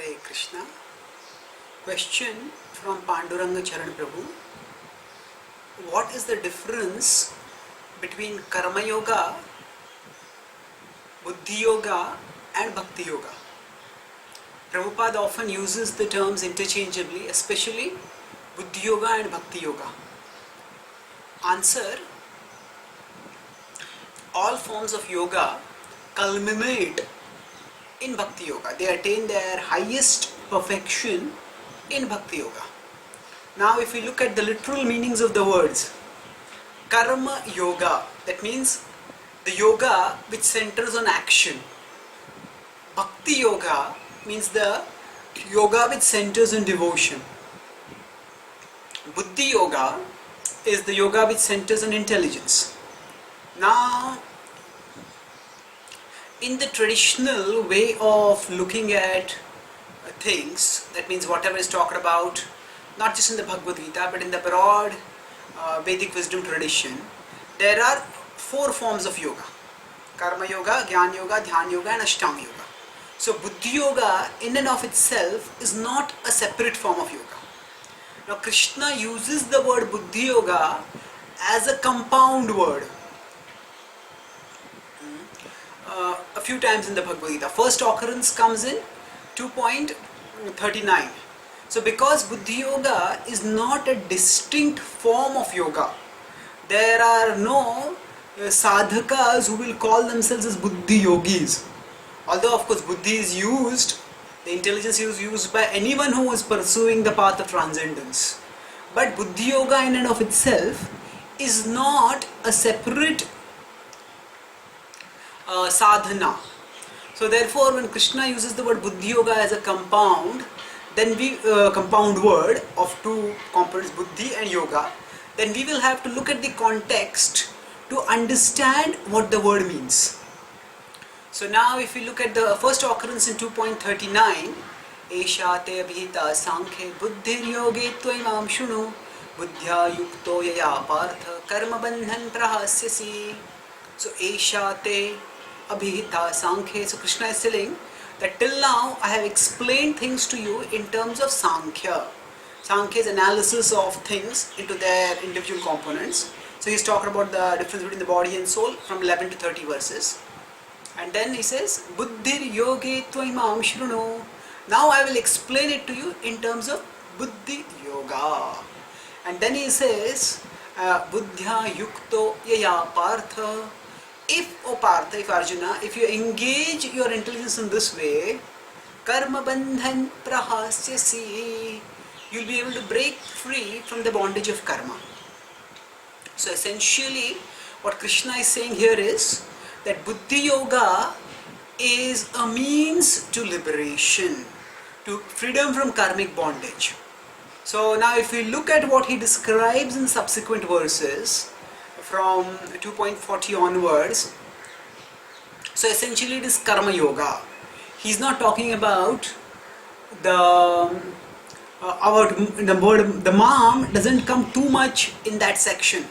Hare Krishna. Question from Panduranga Charan Prabhu. What is the difference between Karma Yoga, Buddhi Yoga and Bhakti Yoga? Prabhupada often uses the terms interchangeably, especially Buddhi Yoga and Bhakti Yoga. Answer: all forms of yoga culminate in Bhakti Yoga. They attain their highest perfection in Bhakti Yoga. Now if we look at the literal meanings of the words, Karma Yoga, that means the yoga which centers on action. Bhakti Yoga means the yoga which centers on devotion. Buddhi Yoga is the yoga which centers on intelligence. Now, in the traditional way of looking at things, that means whatever is talked about, not just in the Bhagavad Gita, but in the broad Vedic wisdom tradition, there are four forms of yoga: Karma Yoga, Jnana Yoga, Dhyana Yoga and Ashtanga Yoga. So Buddhi Yoga in and of itself is not a separate form of yoga. Now Krishna uses the word Buddhi Yoga as a compound word a few times in the Bhagavad Gita. First occurrence comes in 2.39. So because Buddhi Yoga is not a distinct form of yoga, there are no sadhakas who will call themselves as Buddhi Yogis. Although of course Buddhi is used, the intelligence is used by anyone who is pursuing the path of transcendence. But Buddhi Yoga in and of itself is not a separate sadhana. So therefore when Krishna uses the word Buddhi Yoga as a compound, then compound word of two components, Buddhi and Yoga, then we will have to look at the context to understand what the word means. So now if we look at the first occurrence in 2.39, Esha te abhita sankhe buddhir yoge tvaimam shunu buddhya yukto yaya partha karma bandhan prahasyasi. So Esha te abhita sankhe. So Krishna is telling that till now I have explained things to you in terms of Sankhya. Sankhya is analysis of things into their individual components. So he's talking about the difference between the body and soul from 11 to 30 verses. And then he says, Buddhir yoge tvaimam shrunu. Now I will explain it to you in terms of Buddhi Yoga. And then he says, Buddhya yukto yaya partha. If, O Partha, if Arjuna, if you engage your intelligence in this way, karma bandhan prahasyasi, you'll be able to break free from the bondage of karma. So essentially, what Krishna is saying here is that Buddhi Yoga is a means to liberation, to freedom from karmic bondage. So now if we look at what he describes in subsequent verses, from 2.40 onwards, so essentially it is Karma Yoga. He's not talking about the word, the mam doesn't come too much in that section.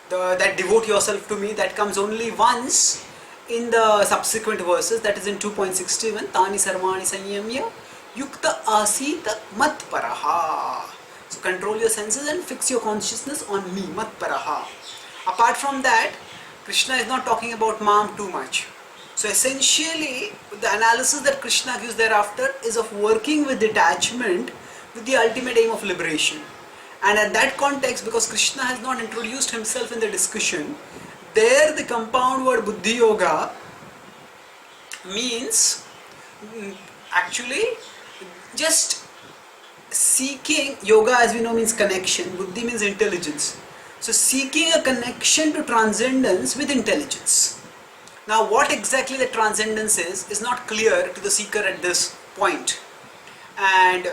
That devote yourself to me, that comes only once in the subsequent verses, that is in 2.61, Tani sarvani sanyamya yukta asita mat paraha. So control your senses and fix your consciousness on me, mat paraha. Apart from that, Krishna is not talking about mam too much. So essentially, the analysis that Krishna gives thereafter is of working with detachment with the ultimate aim of liberation. And at that context, because Krishna has not introduced himself in the discussion, there the compound word Buddhi Yoga means actually just seeking. Yoga, as we know, means connection. Buddhi means intelligence. So seeking a connection to transcendence with intelligence. Now what exactly the transcendence is not clear to the seeker at this point. And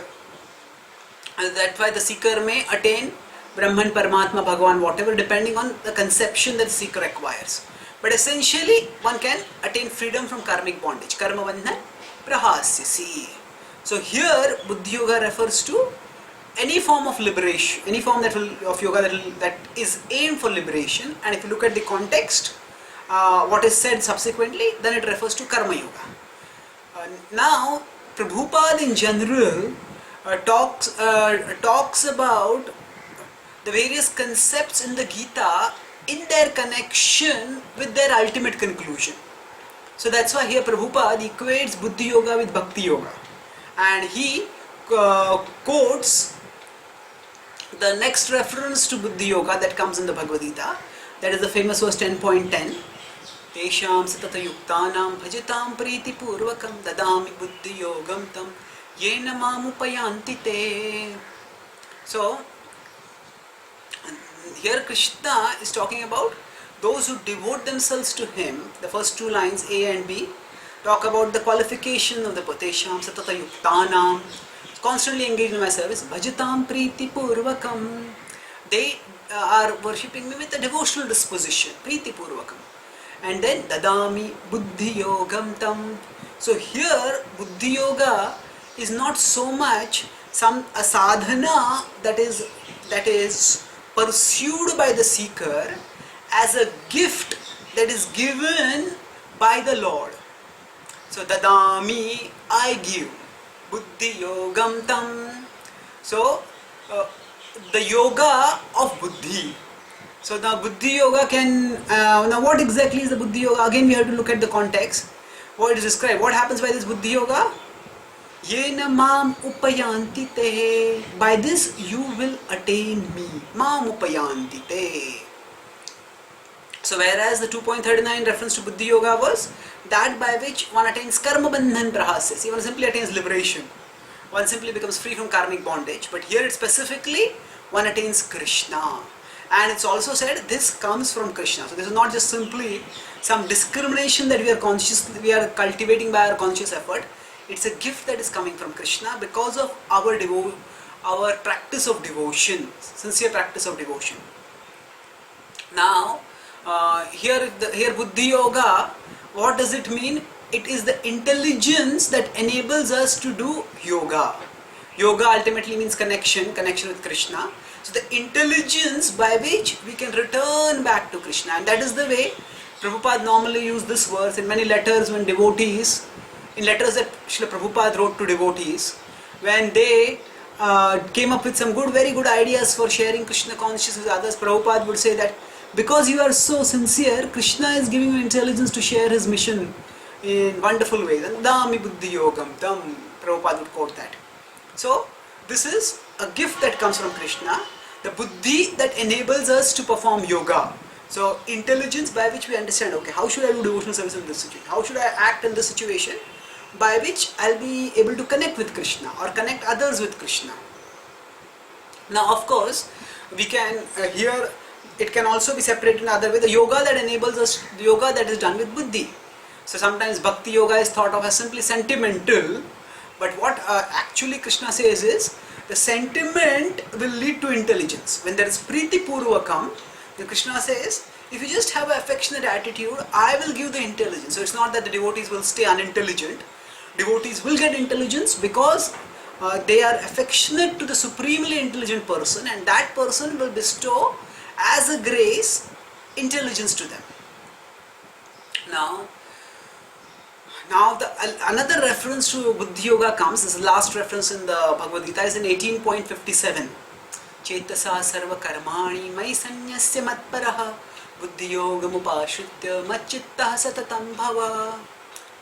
that's why the seeker may attain Brahman, Paramatma, Bhagavan, whatever, depending on the conception that the seeker acquires. But essentially one can attain freedom from karmic bondage. Karma bandhan prahasyasi. So here Buddhi Yoga refers to any form of liberation, any form of yoga that is aimed for liberation. And if you look at the context, what is said subsequently, then it refers to Karma Yoga. Now Prabhupada in general talks about the various concepts in the Gita in their connection with their ultimate conclusion. So that's why here Prabhupada equates Buddhi Yoga with Bhakti Yoga, and he quotes the next reference to Buddhi Yoga that comes in the Bhagavad Gita, that is the famous verse 10.10. Tesham satata yuktanam bhajitam priti purvakam dadami buddhi yogam tam yena mamupayanti te. So here Krishna is talking about those who devote themselves to him. The first two lines, A and B, talk about the qualification of the Tesham satata yuktanam, constantly engaged in my service. Bhajitam priti purvakam. They are worshipping me with a devotional disposition. Priti purvakam. And then dadami buddhi yogam tam. So here Buddhi Yoga is not so much a sadhana that is pursued by the seeker as a gift that is given by the Lord. So dadami, I give. Buddhi yogam tam. So the yoga of buddhi. So now Buddhi Yoga can, now what exactly is the Buddhi Yoga? Again we have to look at the context. What is described? What happens by this Buddhi Yoga? Yena mam upayanti te. By this you will attain me. Mam upayanti te. So whereas the 2.39 reference to Buddhi Yoga was that by which one attains karma bandhan prahasya. One simply attains liberation. One simply becomes free from karmic bondage. But here it specifically, one attains Krishna. And it's also said this comes from Krishna. So this is not just simply some discrimination that we are cultivating by our conscious effort. It's a gift that is coming from Krishna because of our practice of devotion, sincere practice of devotion. Now, here Buddhi Yoga, what does it mean? It is the intelligence that enables us to do yoga. Yoga ultimately means connection with Krishna. So the intelligence by which we can return back to Krishna, and that is the way Prabhupada normally used this verse in many letters when devotees, in letters that Srila Prabhupada wrote to devotees, when they came up with some very good ideas for sharing Krishna consciousness with others, Prabhupada would say that because you are so sincere, Krishna is giving you intelligence to share his mission in wonderful ways. And Dami Buddhi Yogam Tam, Prabhupada would quote that. So this is a gift that comes from Krishna, the buddhi that enables us to perform yoga. So intelligence by which we understand, okay, how should I do devotional service in this situation? How should I act in this situation? By which I'll be able to connect with Krishna or connect others with Krishna. Now of course, we can, here it can also be separated in another way. The yoga that enables us, the yoga that is done with buddhi. So sometimes bhakti yoga is thought of as simply sentimental, but what actually Krishna says is, the sentiment will lead to intelligence. When there is priti purvakam, then Krishna says, if you just have an affectionate attitude, I will give the intelligence. So it's not that the devotees will stay unintelligent. Devotees will get intelligence because they are affectionate to the supremely intelligent person, and that person will bestow as a grace intelligence to them. Now another reference to Buddhi Yoga comes, this is the last reference in the Bhagavad Gita, is in 18.57. Chetasa sarva karmani mai sanyasya matparaha buddhi yogam upashritya macchittah satatam bhava.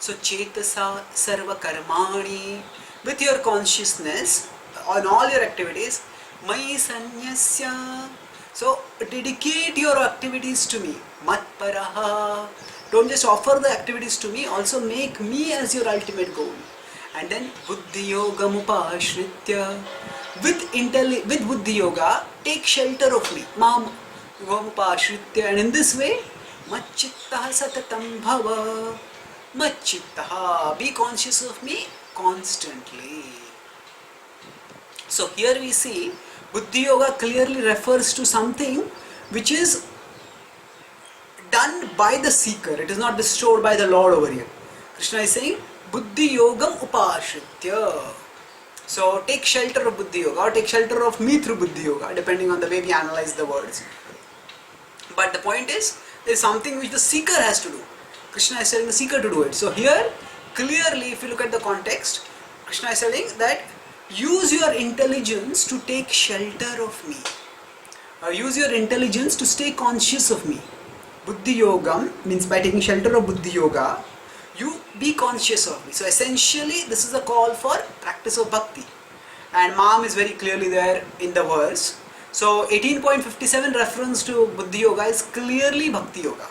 So Chetasa sarva karmani, with your consciousness on all your activities, mai sanyasya. So dedicate your activities to me. Matparaha. Don't just offer the activities to me, also make me as your ultimate goal. And then Buddhi Yogam Upashritya. With Buddhi Yoga, take shelter of me. Mam Yogam Upashritya. And in this way, Macchittaha Satatam Bhava. Macchittaha. Be conscious of me constantly. So here we see Buddhi Yoga clearly refers to something which is done by the seeker. It is not bestowed by the Lord over here. Krishna is saying, Buddhi Yogam Upashritya. So take shelter of Buddhi Yoga or take shelter of me through Buddhi Yoga, depending on the way we analyze the words. But the point is, there is something which the seeker has to do. Krishna is telling the seeker to do it. So here, clearly, if you look at the context, Krishna is telling that use your intelligence to take shelter of me. Use your intelligence to stay conscious of me. Buddhi Yogam means by taking shelter of Buddhi Yoga, you be conscious of me. So essentially this is a call for practice of bhakti. And Mam is very clearly there in the verse. So 18.57 reference to Buddhi Yoga is clearly Bhakti Yoga.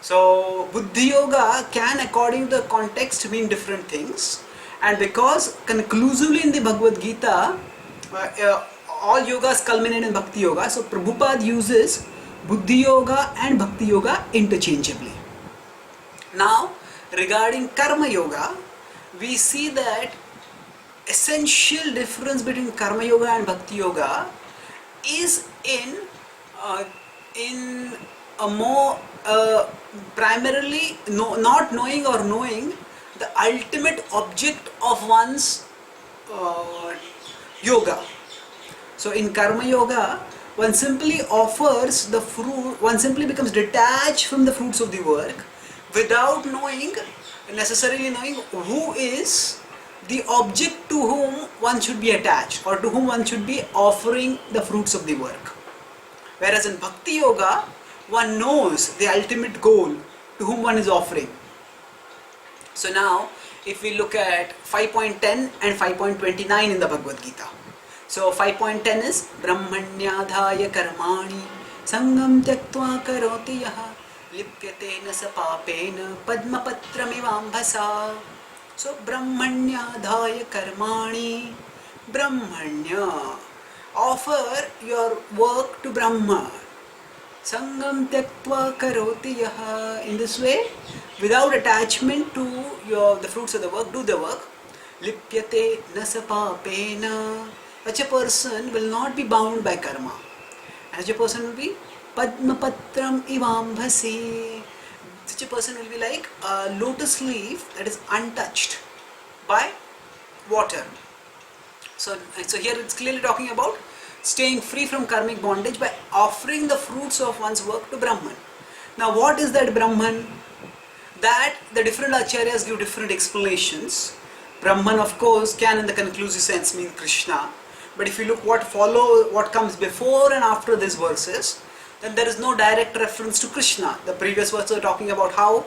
So Buddhi Yoga can, according to the context, mean different things. And because conclusively in the Bhagavad Gita, all yogas culminate in Bhakti Yoga, so Prabhupada uses Buddhi Yoga and Bhakti Yoga interchangeably. Now, regarding Karma Yoga, we see that essential difference between Karma Yoga and Bhakti Yoga is in a more primarily not knowing or knowing the ultimate object of one's yoga. So in Karma Yoga, one simply offers the fruit, one simply becomes detached from the fruits of the work without necessarily knowing who is the object to whom one should be attached or to whom one should be offering the fruits of the work. Whereas in Bhakti Yoga, one knows the ultimate goal to whom one is offering. So now, if we look at 5.10 and 5.29 in the Bhagavad Gita. So 5.10 is Brahmanyadhaya karmani sangam tyaktva karoti yaha lipyate na sa papena padmapatramivambhasa. So Brahmanyadhaya karmani, Brahmanya, offer your work to Brahma. Sangam tyaktva karoti yaha. In this way, without attachment to the fruits of the work, do the work. Lipyate na sa papena. Such a person will not be bound by karma. Such a person will be padmapatram ivambhasi. Such a person will be like a lotus leaf that is untouched by water. So here it's clearly talking about staying free from karmic bondage by offering the fruits of one's work to Brahman. Now what is that Brahman? That the different acharyas give different explanations. Brahman, of course, can in the conclusive sense mean Krishna. But if you look what comes before and after these verses, then there is no direct reference to Krishna. The previous verses are talking about how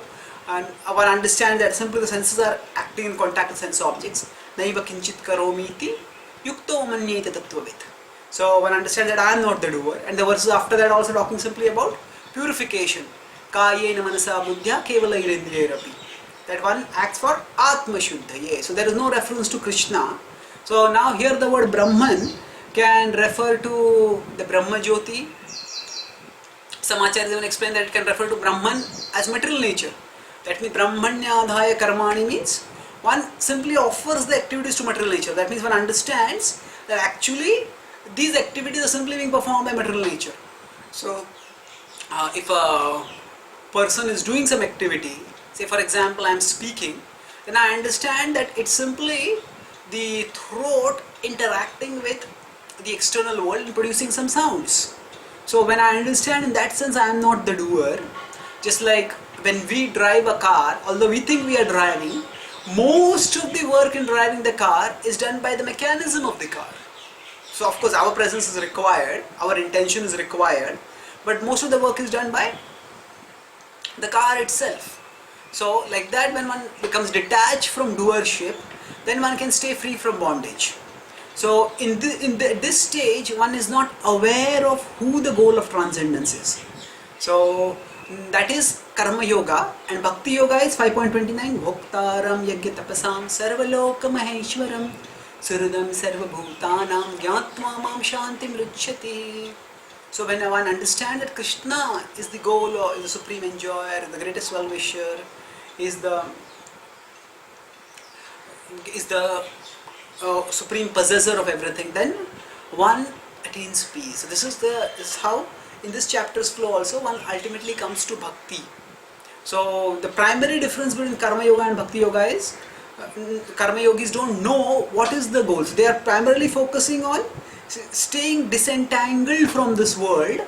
and one understands that simply the senses are acting in contact with sense objects. Naiva kinchit karomi iti yukto manyete tattvavid. So one understands that I am not the doer. And the verses after that also talking simply about purification. Kayena manasa buddhya kevala irindriyerapi. That one acts for Atma Shuddhaye. So there is no reference to Krishna. So now here the word Brahman can refer to the Brahma Jyoti. Some acharyas even explain that it can refer to Brahman as material nature. That means Brahmanyadhaya karmani means one simply offers the activities to material nature. That means one understands that actually these activities are simply being performed by material nature. So if a person is doing some activity, say for example I am speaking, then I understand that it's simply the throat interacting with the external world and producing some sounds. So when I understand in that sense I am not the doer, just like when we drive a car, although we think we are driving, most of the work in driving the car is done by the mechanism of the car. So of course our presence is required, our intention is required, but most of the work is done by the car itself. So like that, when one becomes detached from doership, then one can stay free from bondage. So this stage, one is not aware of who the goal of transcendence is. So that is Karma Yoga, and Bhakti Yoga is 5.29. Bhoktaram yagya tapasam sarvaloka maheshwaram surudam sarvabhutanam gyatva mam shantim ruchyati. So when one understands that Krishna is the goal or is the supreme enjoyer, the greatest well-wisher, is the supreme possessor of everything, then one attains peace. So this is how in this chapter's flow also one ultimately comes to bhakti. So the primary difference between Karma Yoga and Bhakti Yoga is Karma Yogis don't know what is the goal. So they are primarily focusing on staying disentangled from this world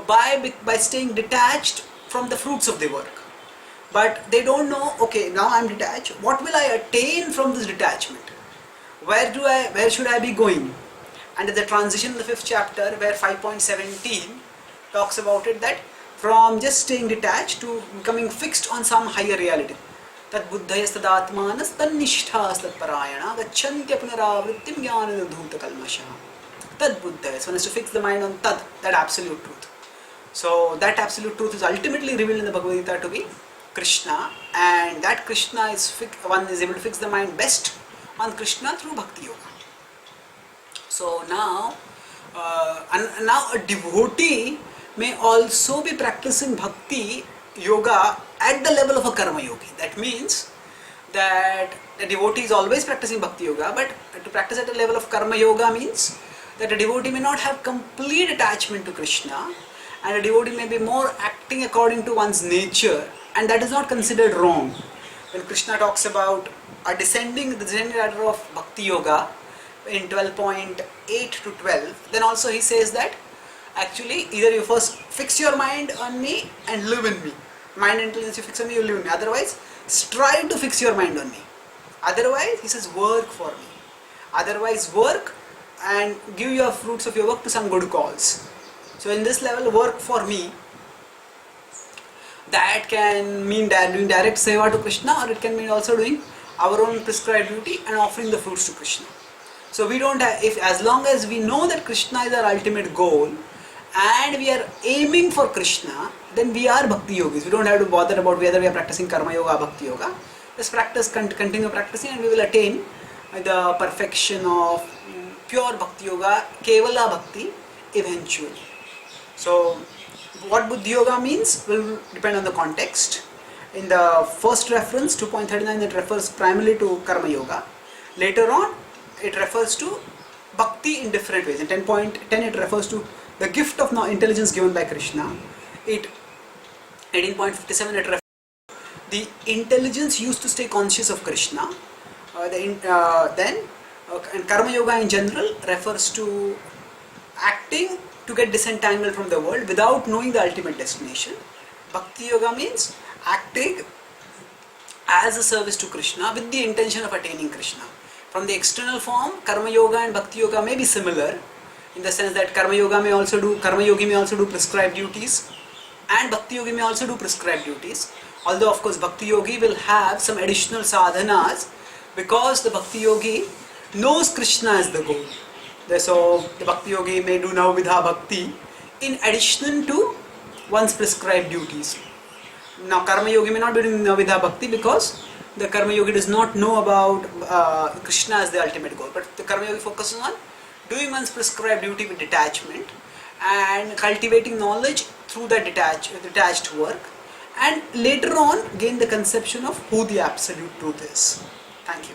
by staying detached from the fruits of their work. But they don't know, okay, now I am detached, what will I attain from this detachment? where should I be going? And at the transition in the 5th chapter, where 5.17 talks about it, that from just staying detached to becoming fixed on some higher reality. Tad buddhayastadaatmanas tannishthas tatparayana gacchantya punaravrittim jnanadhuta kalmasha. Tad buddhayas, one is to fix the mind on tad, that absolute truth. So that absolute truth is ultimately revealed in the Bhagavad Gita to be Krishna, and that Krishna is one is able to fix the mind best on Krishna through Bhakti Yoga. So now, now a devotee may also be practicing Bhakti Yoga at the level of a Karma Yogi. That means that the devotee is always practicing Bhakti Yoga, but to practice at the level of Karma Yoga means that a devotee may not have complete attachment to Krishna, and a devotee may be more acting according to one's nature, and that is not considered wrong. When Krishna talks about the descending ladder of Bhakti Yoga in 12.8 to 12, then also he says that actually either you first fix your mind on me and live in me. Mind and intelligence you fix on me, you live in me. Otherwise, strive to fix your mind on me. Otherwise, he says, work for me. Otherwise, work and give your fruits of your work to some good cause. So in this level, work for me, that can mean doing direct seva to Krishna, or it can mean also doing our own prescribed duty and offering the fruits to Krishna. So we don't have, as long as we know that Krishna is our ultimate goal and we are aiming for Krishna, then we are Bhakti Yogis. We don't have to bother about whether we are practicing Karma Yoga or Bhakti Yoga. Just continue practicing, and we will attain the perfection of pure Bhakti Yoga, Kevala Bhakti, eventually. So what Buddhi Yoga means will depend on the context. In the first reference, 2.39, it refers primarily to Karma Yoga. Later on, it refers to Bhakti in different ways. In 10.10, it refers to the gift of intelligence given by Krishna. 18.57, it refers to the intelligence used to stay conscious of Krishna. And Karma Yoga in general refers to acting to get disentangled from the world without knowing the ultimate destination. Bhakti Yoga means acting as a service to Krishna with the intention of attaining Krishna. From the external form, Karma Yoga and Bhakti Yoga may be similar in the sense that Karma Yogi may also do prescribed duties, and Bhakti Yogi may also do prescribed duties. Although of course Bhakti Yogi will have some additional sadhanas, because the Bhakti Yogi knows Krishna as the goal. So the Bhakti Yogi may do Navavidha Bhakti in addition to one's prescribed duties. Now Karma Yogi may not be doing Navavidha Bhakti because the Karma Yogi does not know about Krishna as the ultimate goal. But the Karma Yogi focuses on doing one's prescribed duty with detachment and cultivating knowledge through that detached work, and later on gain the conception of who the absolute truth is. Thank you.